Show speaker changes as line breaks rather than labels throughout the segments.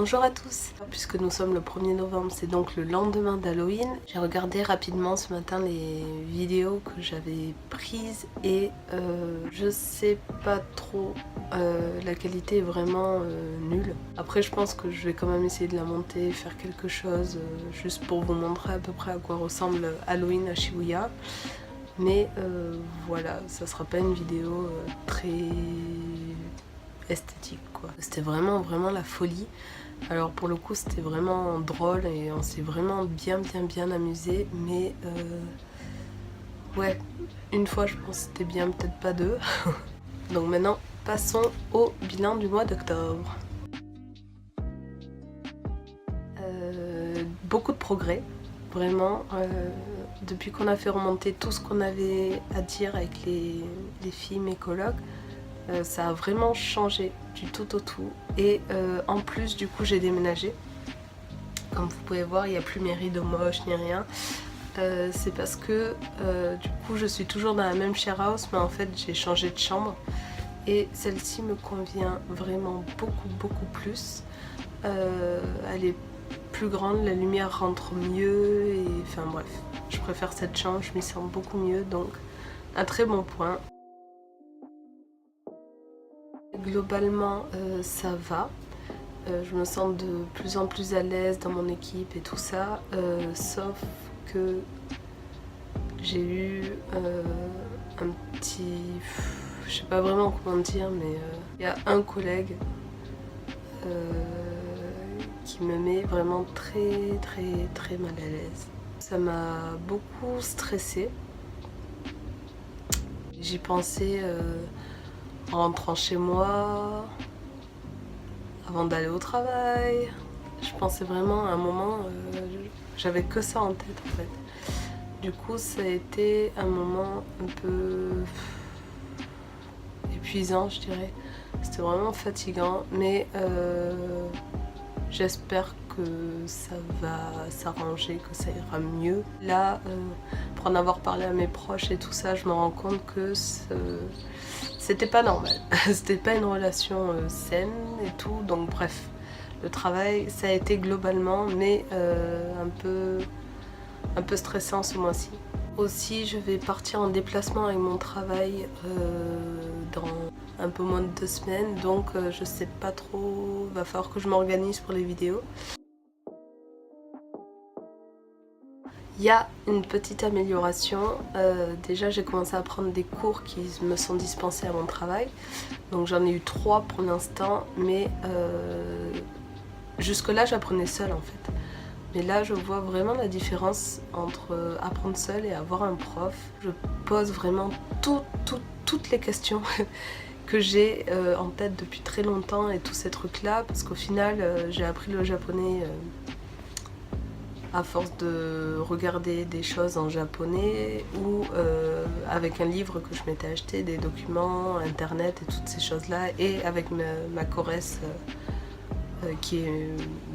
Bonjour à tous. Puisque nous sommes le 1er novembre, c'est donc le lendemain d'Halloween. J'ai regardé rapidement ce matin les vidéos que j'avais prises et je sais pas trop, la qualité est vraiment nulle. Après je pense que je vais quand même essayer de la monter, faire quelque chose juste pour vous montrer à peu près à quoi ressemble Halloween à Shibuya. Mais voilà, ça sera pas une vidéo très esthétique quoi. C'était vraiment la folie. Alors pour le coup c'était vraiment drôle et on s'est vraiment bien amusé, mais ouais, une fois je pense que c'était bien, peut-être pas deux. Donc maintenant passons au bilan du mois d'octobre. Beaucoup de progrès, vraiment. Depuis qu'on a fait remonter tout ce qu'on avait à dire avec les filles, mes colocs, ça a vraiment changé du tout au tout. Et en plus du coup j'ai déménagé. Comme vous pouvez voir, il n'y a plus mes rideaux moches ni rien. C'est parce que du coup je suis toujours dans la même share house, mais en fait j'ai changé de chambre. Et celle-ci me convient vraiment beaucoup plus. Elle est plus grande, la lumière rentre mieux et enfin bref. Je préfère cette chambre, je m'y sens beaucoup mieux, donc un très bon point. Globalement ça va, je me sens de plus en plus à l'aise dans mon équipe et tout ça, sauf que j'ai eu un petit... je sais pas vraiment comment dire, mais il y a un collègue qui me met vraiment très mal à l'aise. Ça m'a beaucoup stressée. J'y pensais en rentrant chez moi, avant d'aller au travail. Je pensais vraiment à un moment, j'avais que ça en tête en fait. Du coup ça a été un moment un peu épuisant je dirais. C'était vraiment fatigant, mais j'espère que ça va s'arranger, que ça ira mieux. Là, pour en avoir parlé à mes proches et tout ça, je me rends compte que c'était pas normal. C'était pas une relation saine et tout, donc bref. Le travail, ça a été globalement, mais un peu stressant ce mois-ci. Aussi, je vais partir en déplacement avec mon travail dans un peu moins de 2 semaines, donc je sais pas trop, va falloir que je m'organise pour les vidéos. Il y a une petite amélioration, déjà j'ai commencé à prendre des cours qui me sont dispensés à mon travail, donc j'en ai eu 3 pour l'instant, mais jusque là j'apprenais seule en fait. Mais là je vois vraiment la différence entre apprendre seule et avoir un prof. Je pose vraiment toutes les questions que j'ai en tête depuis très longtemps et tous ces trucs là, parce qu'au final j'ai appris le japonais à force de regarder des choses en japonais ou avec un livre que je m'étais acheté, des documents, internet et toutes ces choses là, et avec ma choresse qui est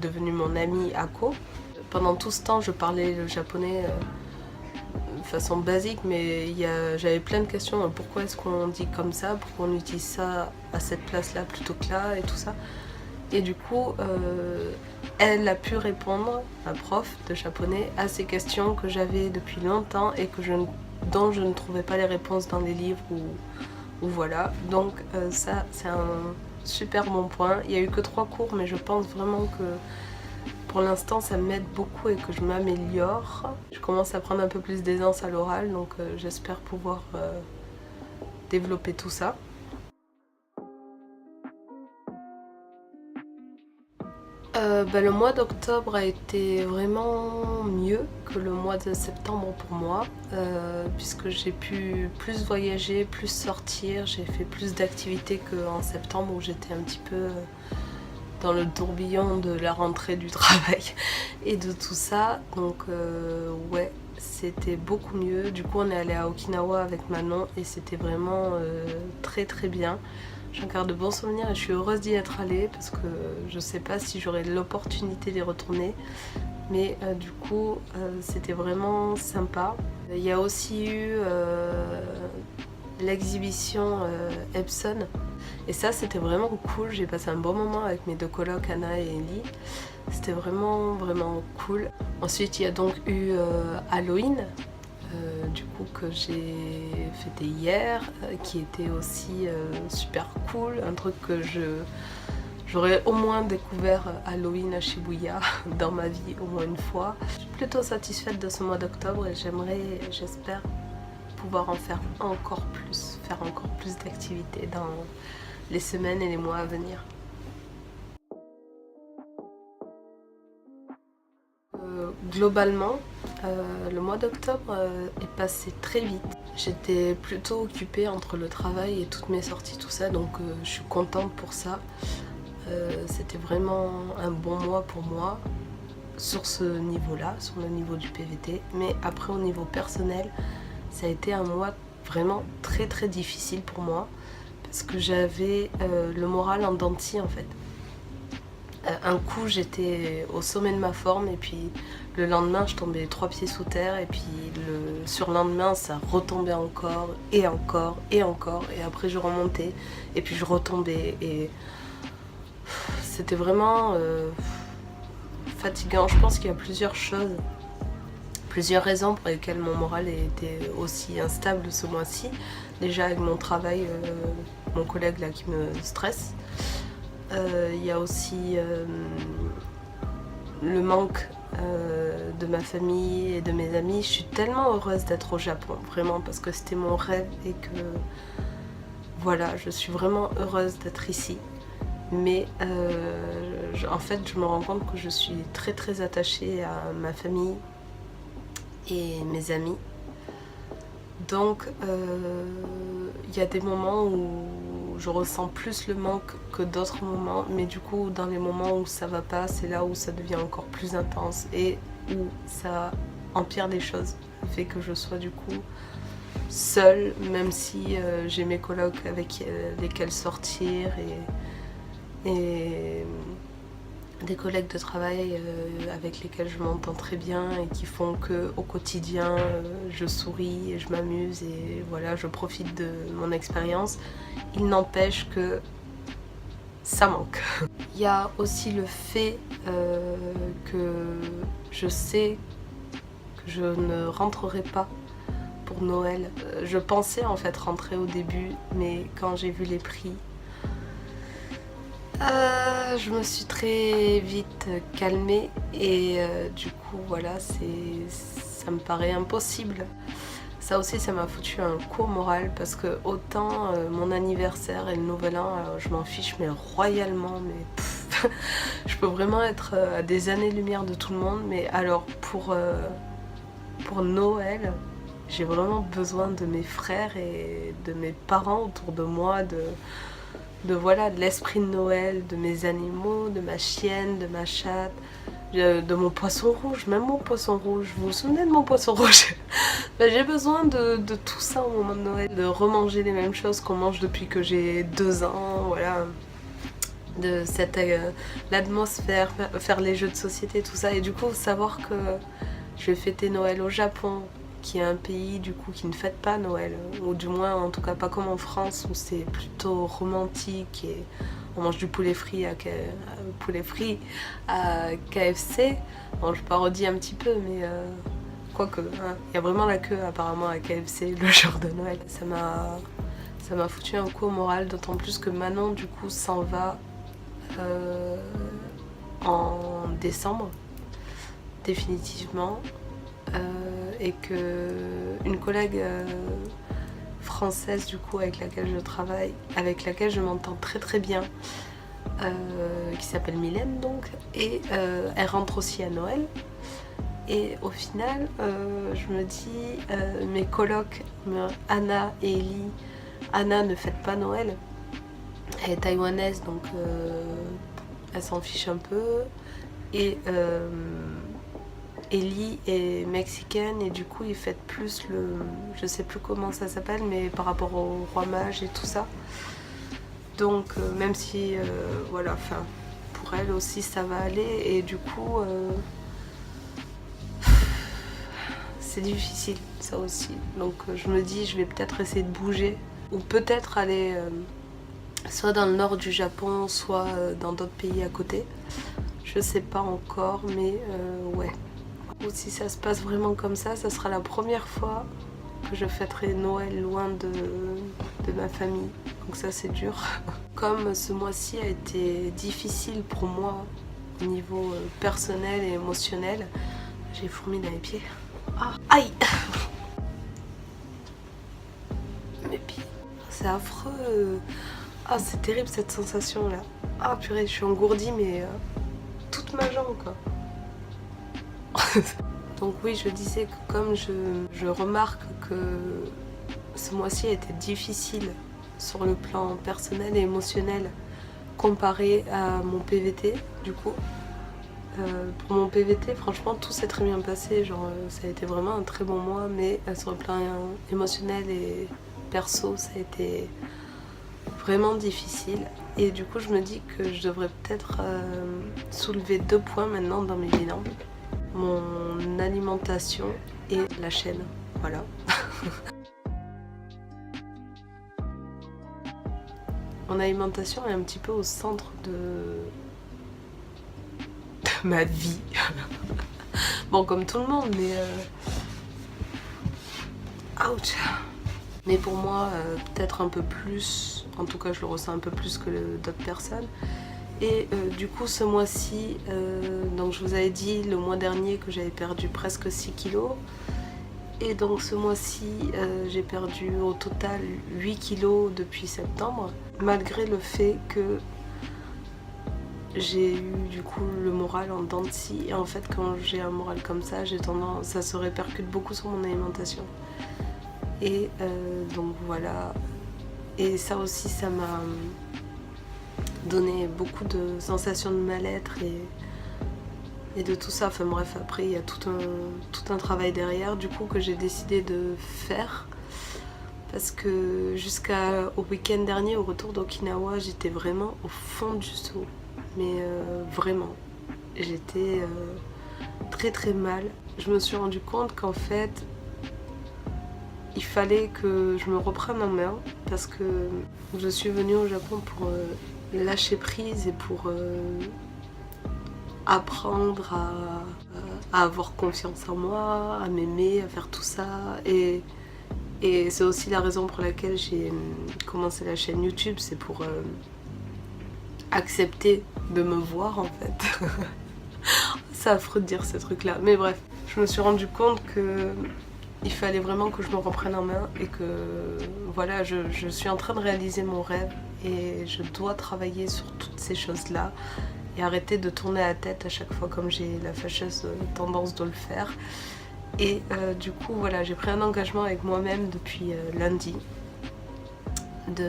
devenue mon amie Ako. Pendant tout ce temps je parlais le japonais de façon basique, mais j'avais plein de questions. Pourquoi est-ce qu'on dit comme ça? Pourquoi on utilise ça à cette place-là plutôt que là et tout ça? Et du coup, elle a pu répondre, ma prof de japonais, à ces questions que j'avais depuis longtemps et dont je ne trouvais pas les réponses dans les livres ou voilà. Donc ça, c'est un super bon point. Il n'y a eu que 3 cours, mais je pense vraiment que pour l'instant ça m'aide beaucoup et que je m'améliore. Je commence à prendre un peu plus d'aisance à l'oral, donc j'espère pouvoir développer tout ça. Le mois d'octobre a été vraiment mieux que le mois de septembre pour moi, puisque j'ai pu plus voyager, plus sortir, j'ai fait plus d'activités qu'en septembre où j'étais un petit peu dans le tourbillon de la rentrée du travail et de tout ça. Donc ouais, c'était beaucoup mieux. Du coup on est allé à Okinawa avec Manon et c'était vraiment très bien. J'en garde de bons souvenirs et je suis heureuse d'y être allée parce que je sais pas si j'aurai l'opportunité d'y retourner, mais du coup c'était vraiment sympa. Il y a aussi eu l'exhibition Epson Et ça c'était vraiment cool, j'ai passé un bon moment avec mes 2 colocs Anna et Ellie. C'était vraiment vraiment cool. Ensuite il y a donc eu Halloween, du coup que j'ai fêté hier, qui était aussi super cool, un truc que j'aurais au moins découvert Halloween à Shibuya dans ma vie au moins une fois. Je suis plutôt satisfaite de ce mois d'octobre et j'espère pouvoir en faire encore plus d'activités dans les semaines et les mois à venir. Globalement, le mois d'octobre est passé très vite. J'étais plutôt occupée entre le travail et toutes mes sorties, tout ça, donc je suis contente pour ça. C'était vraiment un bon mois pour moi sur ce niveau-là, sur le niveau du PVT. Mais après au niveau personnel, ça a été un mois vraiment très très difficile pour moi parce que j'avais le moral en dents de scie en fait. Un coup j'étais au sommet de ma forme et puis le lendemain je tombais 3 pieds sous terre et puis le surlendemain ça retombait encore et encore et encore et après je remontais et puis je retombais et c'était vraiment fatigant. Je pense qu'il y a plusieurs choses, plusieurs raisons pour lesquelles mon moral était aussi instable ce mois-ci. Déjà avec mon travail, mon collègue là qui me stresse. Il y a aussi le manque de ma famille et de mes amis. Je suis tellement heureuse d'être au Japon, vraiment, parce que c'était mon rêve et que voilà, je suis vraiment heureuse d'être ici. Mais en fait, je me rends compte que je suis très très attachée à ma famille et mes amis. Donc il y a des moments où je ressens plus le manque que d'autres moments, mais du coup dans les moments où ça va pas, c'est là où ça devient encore plus intense et où ça empire les choses, fait que je sois du coup seule, même si j'ai mes colocs avec lesquels sortir et des collègues de travail avec lesquels je m'entends très bien et qui font que au quotidien je souris et je m'amuse et voilà, je profite de mon expérience. Il n'empêche que ça manque. Il y a aussi le fait que je sais que je ne rentrerai pas pour Noël. Je pensais en fait rentrer au début, mais quand j'ai vu les prix, je me suis très vite calmée et du coup voilà, ça me paraît impossible. Ça aussi ça m'a foutu un coup au moral parce que autant mon anniversaire et le nouvel an je m'en fiche mais royalement, mais je peux vraiment être à des années-lumière de tout le monde, mais alors pour Noël j'ai vraiment besoin de mes frères et de mes parents autour de moi, voilà, de l'esprit de Noël, de mes animaux, de ma chienne, de ma chatte, de mon poisson rouge, même mon poisson rouge. Vous vous souvenez de mon poisson rouge? Ben, j'ai besoin de tout ça au moment de Noël, de remanger les mêmes choses qu'on mange depuis que j'ai 2 ans, voilà, de cette l'atmosphère, faire les jeux de société, tout ça. Et du coup, savoir que je vais fêter Noël au Japon, qui est un pays du coup qui ne fête pas Noël, ou du moins en tout cas pas comme en France où c'est plutôt romantique et on mange du poulet frit à KFC. Bon, je parodie un petit peu, mais quoique, hein, il y a vraiment la queue apparemment à KFC le jour de Noël. Ça m'a foutu un coup au moral, d'autant plus que Manon du coup s'en va en décembre, définitivement. Et que une collègue française du coup avec laquelle je travaille, avec laquelle je m'entends très très bien, qui s'appelle Mylène donc, et elle rentre aussi à Noël. Et au final, je me dis, mes colocs, Anna et Ellie, Anna ne fête pas Noël, elle est taïwanaise donc elle s'en fiche un peu, et Ellie est mexicaine et du coup ils fêtent plus je sais plus comment ça s'appelle, mais par rapport au roi mage et tout ça. Donc même si voilà, enfin pour elle aussi ça va aller, et du coup c'est difficile ça aussi. Donc je me dis je vais peut-être essayer de bouger ou peut-être aller soit dans le nord du Japon, soit dans d'autres pays à côté. Je sais pas encore, mais ouais. Ou si ça se passe vraiment comme ça sera la première fois que je fêterai Noël loin de ma famille. Donc ça c'est dur. Comme ce mois-ci a été difficile pour moi au niveau personnel et émotionnel, j'ai fourmi dans les pieds. Ah, aïe! Mes pieds. C'est affreux. Ah, c'est terrible cette sensation là. Ah purée, je suis engourdie mais toute ma jambe quoi. Donc oui, je disais que comme je remarque que ce mois-ci a été difficile sur le plan personnel et émotionnel comparé à mon PVT du coup. Pour mon PVT, franchement, tout s'est très bien passé. Genre, ça a été vraiment un très bon mois, mais sur le plan émotionnel et perso, ça a été vraiment difficile. Et du coup, je me dis que je devrais peut-être soulever 2 points maintenant dans mes bilans. Mon alimentation et la chaîne. Voilà. Mon alimentation est un petit peu au centre de ma vie. Bon, comme tout le monde, mais ouch. Mais pour moi, peut-être un peu plus, en tout cas je le ressens un peu plus que d'autres personnes. Et du coup ce mois-ci, donc je vous avais dit le mois dernier que j'avais perdu presque 6 kilos. Et donc ce mois-ci, j'ai perdu au total 8 kilos depuis septembre. Malgré le fait que j'ai eu du coup le moral en dents de scie. Et en fait quand j'ai un moral comme ça, ça se répercute beaucoup sur mon alimentation. Et donc voilà. Et ça aussi, ça m'a donné beaucoup de sensations de mal-être et de tout ça. Enfin bref, après il y a tout un travail derrière du coup que j'ai décidé de faire. Parce que jusqu'au week-end dernier, au retour d'Okinawa, j'étais vraiment au fond du seau. Mais vraiment, j'étais très très mal. Je me suis rendu compte qu'en fait, il fallait que je me reprenne en main parce que je suis venue au Japon pour lâcher prise et pour apprendre à avoir confiance en moi, à m'aimer, à faire tout ça. Et c'est aussi la raison pour laquelle j'ai commencé la chaîne YouTube, c'est pour accepter de me voir en fait. C'est affreux de dire ce truc là, mais bref, je me suis rendu compte que il fallait vraiment que je me reprenne en main et que voilà, je suis en train de réaliser mon rêve et je dois travailler sur toutes ces choses là et arrêter de tourner la tête à chaque fois comme j'ai la fâcheuse tendance de le faire. Et du coup voilà, j'ai pris un engagement avec moi-même depuis lundi de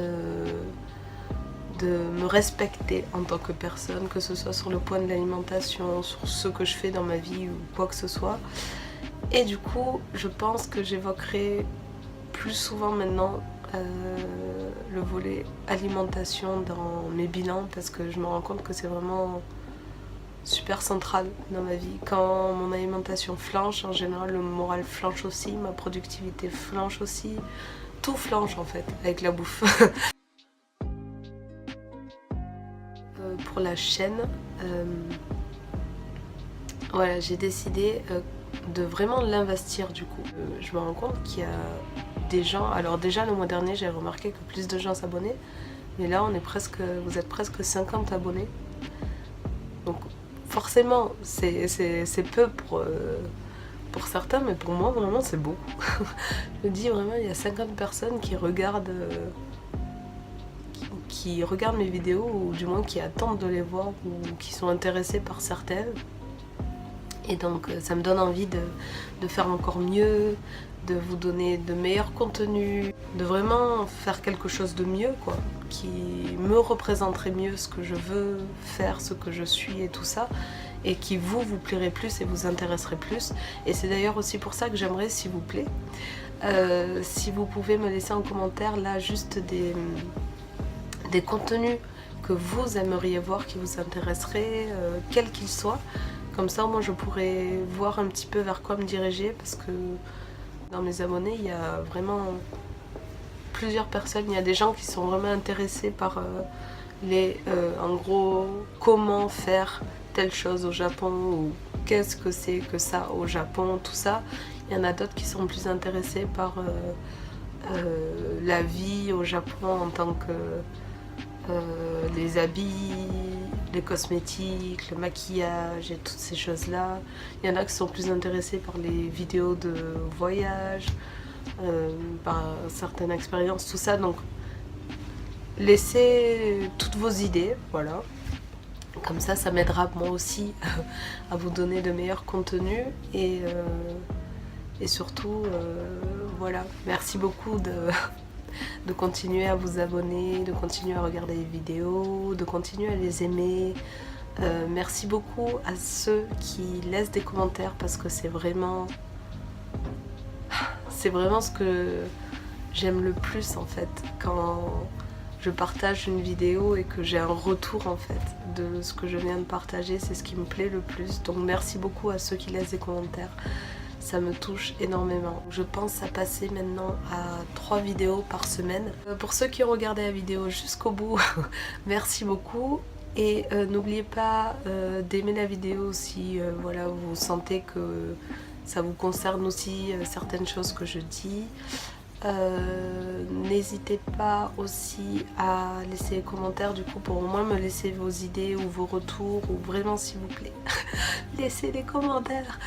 me respecter en tant que personne, que ce soit sur le point de l'alimentation, sur ce que je fais dans ma vie ou quoi que ce soit. Et du coup, je pense que j'évoquerai plus souvent maintenant le volet alimentation dans mes bilans parce que je me rends compte que c'est vraiment super central dans ma vie. Quand mon alimentation flanche, en général le moral flanche aussi, ma productivité flanche aussi, tout flanche en fait avec la bouffe. Pour la chaîne, voilà, j'ai décidé de vraiment l'investir du coup. Je me rends compte qu'il y a des gens, alors déjà le mois dernier j'ai remarqué que plus de gens s'abonnaient, mais là vous êtes presque 50 abonnés. Donc forcément c'est peu pour certains, mais pour moi vraiment c'est beaucoup. Je me dis vraiment il y a 50 personnes qui regardent mes vidéos ou du moins qui attendent de les voir ou qui sont intéressées par certaines. Et donc ça me donne envie de faire encore mieux, de vous donner de meilleurs contenus, de vraiment faire quelque chose de mieux quoi, qui me représenterait mieux ce que je veux faire, ce que je suis et tout ça, et qui vous plairait plus et vous intéresserait plus. Et c'est d'ailleurs aussi pour ça que j'aimerais, s'il vous plaît, si vous pouvez me laisser en commentaire là juste des contenus que vous aimeriez voir, qui vous intéresseraient, quels qu'ils soient. Comme ça, moi, je pourrais voir un petit peu vers quoi me diriger parce que dans mes abonnés, il y a vraiment plusieurs personnes. Il y a des gens qui sont vraiment intéressés par en gros, comment faire telle chose au Japon ou qu'est-ce que c'est que ça au Japon, tout ça. Il y en a d'autres qui sont plus intéressés par la vie au Japon en tant que les habits, les cosmétiques, le maquillage et toutes ces choses-là. Il y en a qui sont plus intéressés par les vidéos de voyage, par certaines expériences, tout ça. Donc laissez toutes vos idées, voilà. Comme ça m'aidera moi aussi à vous donner de meilleurs contenus et surtout, voilà, merci beaucoup de continuer à vous abonner, de continuer à regarder les vidéos, de continuer à les aimer. Merci beaucoup à ceux qui laissent des commentaires parce que c'est vraiment ce que j'aime le plus en fait, quand je partage une vidéo et que j'ai un retour en fait de ce que je viens de partager, c'est ce qui me plaît le plus. Donc merci beaucoup à ceux qui laissent des commentaires, ça me touche énormément. Je pense à passer maintenant à 3 vidéos par semaine. Pour ceux qui ont regardé la vidéo jusqu'au bout, merci beaucoup. Et n'oubliez pas d'aimer la vidéo si voilà, vous sentez que ça vous concerne aussi certaines choses que je dis. N'hésitez pas aussi à laisser des commentaires du coup pour au moins me laisser vos idées ou vos retours, ou vraiment s'il vous plaît laissez des commentaires.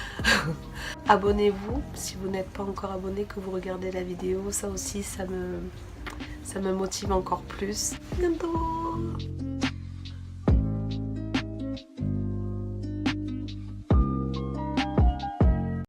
Abonnez-vous si vous n'êtes pas encore abonné, que vous regardez la vidéo, ça aussi ça me motive encore plus. À bientôt.